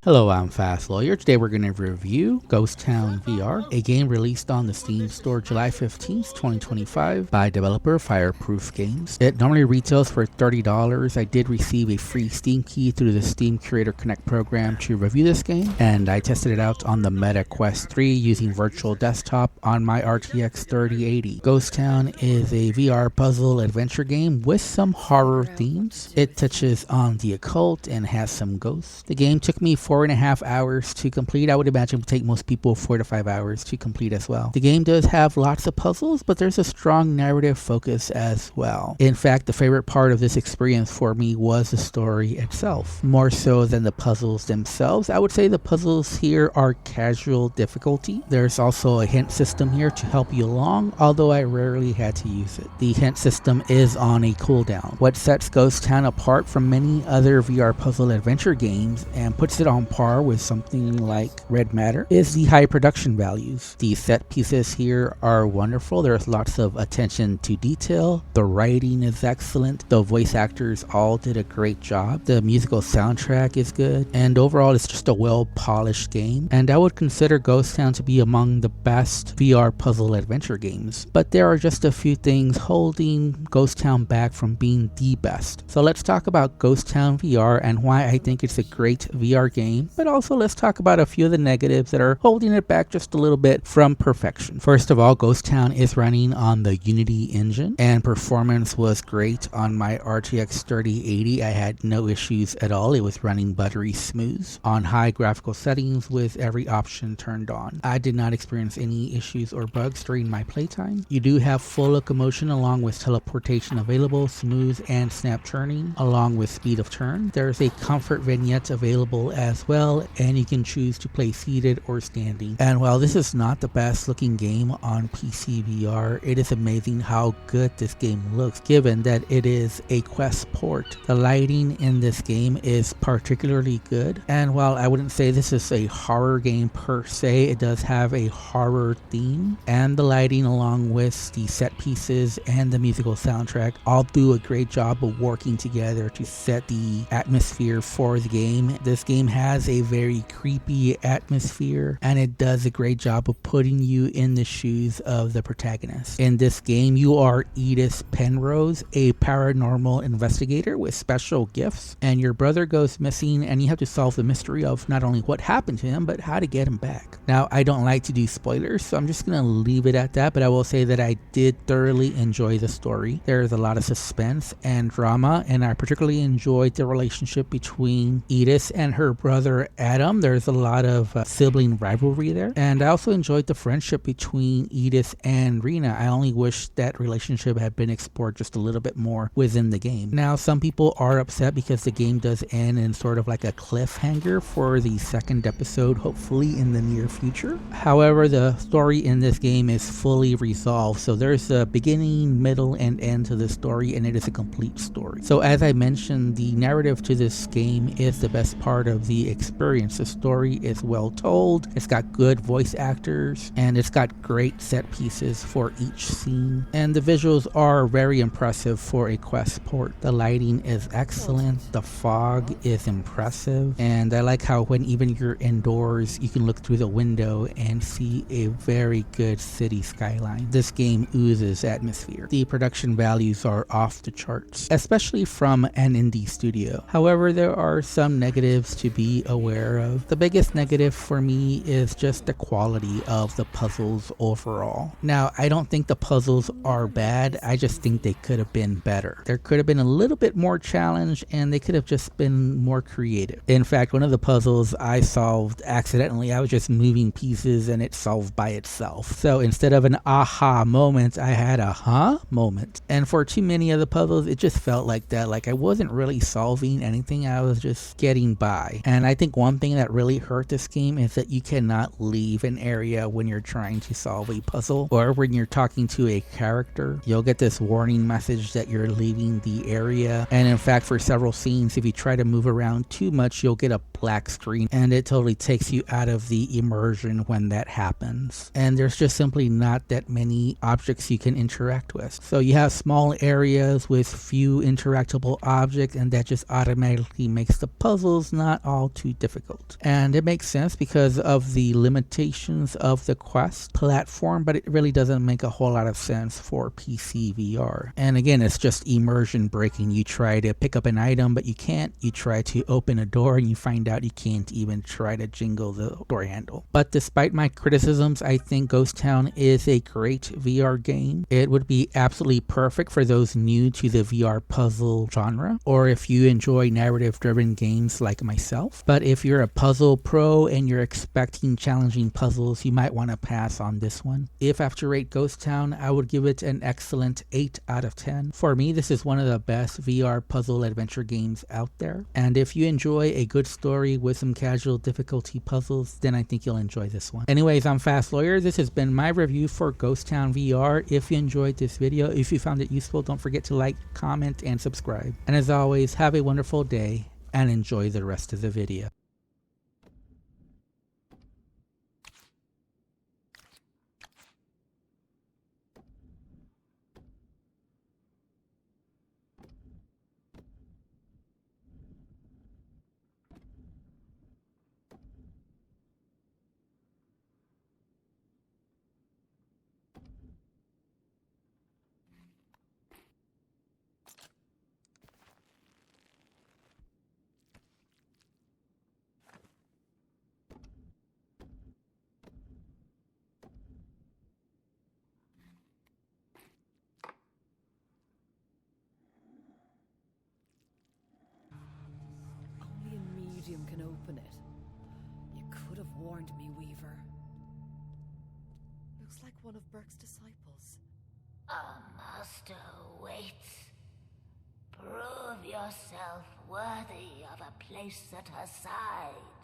Hello, I'm Fast Lawyer. Today we're going to review Ghost Town VR, a game released on the Steam store July 15th, 2025 by developer Fireproof Games. It normally retails for $30. I did receive a free Steam key through the Steam Curator Connect program to review this game, and I tested it out on the Meta Quest 3 using Virtual Desktop on my RTX 3080. Ghost Town is a VR puzzle adventure game with some horror themes. It touches on the occult and has some ghosts. The game took me 4.5 hours to complete. I would imagine it would take most people 4 to 5 hours to complete as well. The game does have lots of puzzles, but there's a strong narrative focus as well. In fact, the favorite part of this experience for me was the story itself, more so than the puzzles themselves. I would say the puzzles here are casual difficulty. There's also a hint system here to help you along, although I rarely had to use it. The hint system is on a cooldown. What sets Ghost Town apart from many other VR puzzle adventure games and puts it on par with something like Red Matter is the high production values. The set pieces here are wonderful. There's lots of attention to detail. The writing is excellent. The voice actors all did a great job. The musical soundtrack is good. And overall, it's just a well-polished game. And I would consider Ghost Town to be among the best VR puzzle adventure games. But there are just a few things holding Ghost Town back from being the best. So let's talk about Ghost Town VR and why I think it's a great VR game, but also let's talk about a few of the negatives that are holding it back just a little bit from perfection. First of all, Ghost Town is running on the Unity engine, and performance was great on my RTX 3080. I had no issues at all. It was running buttery smooth on high graphical settings with every option turned on. I did not experience any issues or bugs during my playtime. You do have full locomotion along with teleportation available, smooth and snap turning, along with speed of turn. There's a comfort vignette available as well, and you can choose to play seated or standing. And while this is not the best looking game on PC VR, it is amazing how good this game looks given that it is a Quest port. The lighting in this game is particularly good, and while I wouldn't say this is a horror game per se, it does have a horror theme, and the lighting along with the set pieces and the musical soundtrack all do a great job of working together to set the atmosphere for the game. This game has a very creepy atmosphere, and it does a great job of putting you in the shoes of the protagonist. In this game, you are Edith Penrose, a paranormal investigator with special gifts, and your brother goes missing, and you have to solve the mystery of not only what happened to him, but how to get him back. Now, I don't like to do spoilers, so I'm just gonna leave it at that, but I will say that I did thoroughly enjoy the story. There's a lot of suspense and drama, and I particularly enjoyed the relationship between Edith and her brother Adam. There's a lot of sibling rivalry there, and I also enjoyed the friendship between Edith and Rena. I only wish that relationship had been explored just a little bit more within the game. Now, some people are upset because the game does end in sort of like a cliffhanger for the second episode, hopefully in the near future. However, the story in this game is fully resolved, so there's a beginning, middle, and end to the story, and it is a complete story. So as I mentioned, the narrative to this game is the best part of the experience. The story is well told, it's got good voice actors, and it's got great set pieces for each scene, and the visuals are very impressive for a Quest port. The lighting is excellent, the fog is impressive, and I like how when even you're indoors you can look through the window and see a very good city skyline. This game oozes atmosphere. The production values are off the charts, especially from an indie studio. However, there are some negatives to be aware of. The biggest negative for me is just the quality of the puzzles overall. Now, I don't think the puzzles are bad, I just think they could have been better. There could have been a little bit more challenge, and they could have just been more creative. In fact, one of the puzzles I solved accidentally. I was just moving pieces and it solved by itself. So instead of an aha moment, I had a huh moment. And for too many of the puzzles, it just felt like that. Like I wasn't really solving anything, I was just getting by. And I think one thing that really hurt this game is that you cannot leave an area when you're trying to solve a puzzle, or when you're talking to a character. You'll get this warning message that you're leaving the area, and in fact for several scenes, if you try to move around too much, you'll get a black screen, and it totally takes you out of the immersion when that happens. And there's just simply not that many objects you can interact with. So you have small areas with few interactable objects, and that just automatically makes the puzzles not all too difficult. And it makes sense because of the limitations of the Quest platform, but it really doesn't make a whole lot of sense for PC VR. And again, it's just immersion breaking. You try to pick up an item, but you can't. You try to open a door and you find out you can't even try to jingle the door handle. But despite my criticisms, I think Ghost Town is a great VR game. It would be absolutely perfect for those new to the VR puzzle genre, or if you enjoy narrative driven games like myself. But if you're a puzzle pro and you're expecting challenging puzzles, you might want to pass on this one. If I have to rate Ghost Town, I would give it an excellent 8 out of 10. For me, this is one of the best VR puzzle adventure games out there. And if you enjoy a good story with some casual difficulty puzzles, then I think you'll enjoy this one. Anyways, I'm Fast Lawyer. This has been my review for Ghost Town VR. If you enjoyed this video, if you found it useful, don't forget to like, comment, and subscribe. And as always, have a wonderful day and enjoy the rest of the video. Only a medium can open it. You could have warned me, Weaver. Looks like one of Burke's disciples. A master waits. Prove yourself worthy of a place at her side.